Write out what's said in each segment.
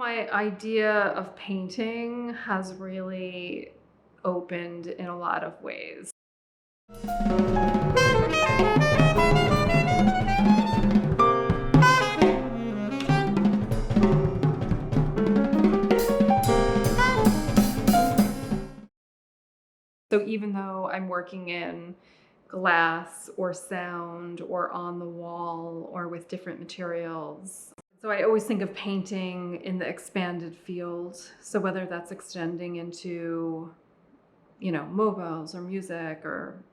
My idea of painting has really opened in a lot of ways. So even though I'm working in glass or sound or on the wall or with different materials, so I always think of painting in the expanded field. So whether that's extending into, mobiles or music or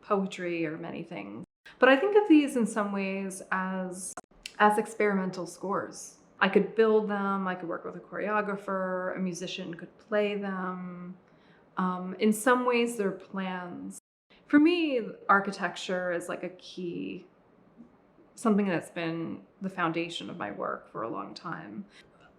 poetry or many things. But I think of these in some ways as experimental scores. I could build them, I could work with a choreographer, a musician could play them. In some ways, they're plans. For me, architecture is like a key, something that's been the foundation of my work for a long time.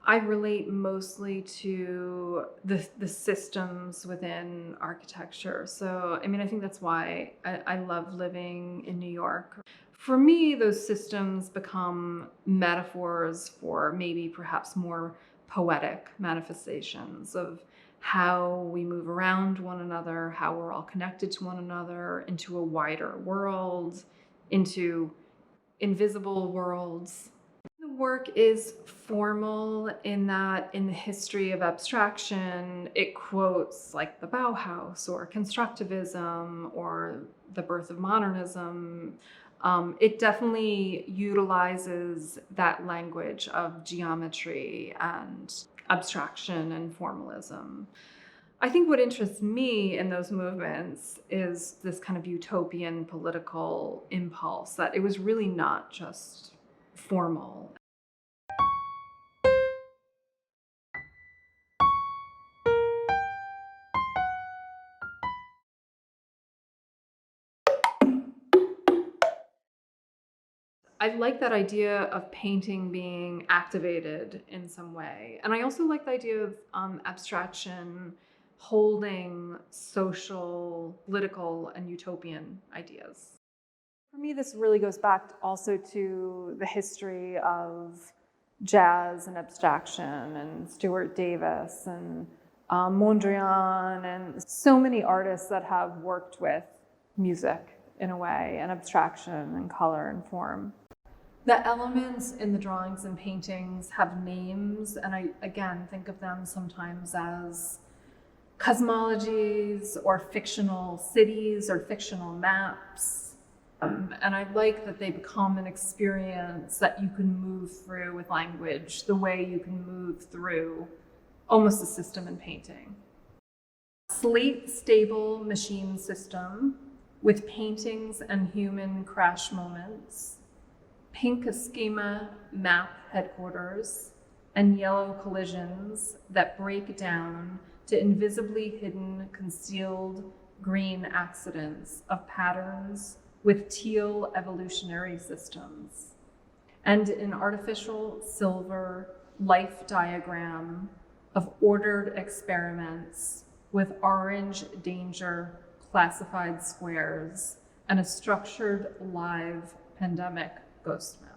I relate mostly to the systems within architecture. So, I think that's why I love living in New York. For me, those systems become metaphors for maybe perhaps more poetic manifestations of how we move around one another, how we're all connected to one another, into a wider world, into invisible worlds. The work is formal in that in the history of abstraction, it quotes like the Bauhaus or constructivism or the birth of modernism. It definitely utilizes that language of geometry and abstraction and formalism. I think what interests me in those movements is this kind of utopian political impulse, that it was really not just formal. I like that idea of painting being activated in some way. And I also like the idea of abstraction holding social, political, and utopian ideas. For me, this really goes back also to the history of jazz and abstraction and Stuart Davis and Mondrian and so many artists that have worked with music in a way, and abstraction and color and form. The elements in the drawings and paintings have names, and I, again, think of them sometimes as cosmologies or fictional cities or fictional maps. And I like that they become an experience that you can move through with language, the way you can move through almost a system in painting. Slate stable machine system with paintings and human crash moments. Pink schema map headquarters, and yellow collisions that break down to invisibly hidden, concealed green accidents of patterns with teal evolutionary systems, and an artificial silver life diagram of ordered experiments with orange danger classified squares and a structured live pandemic ghost map.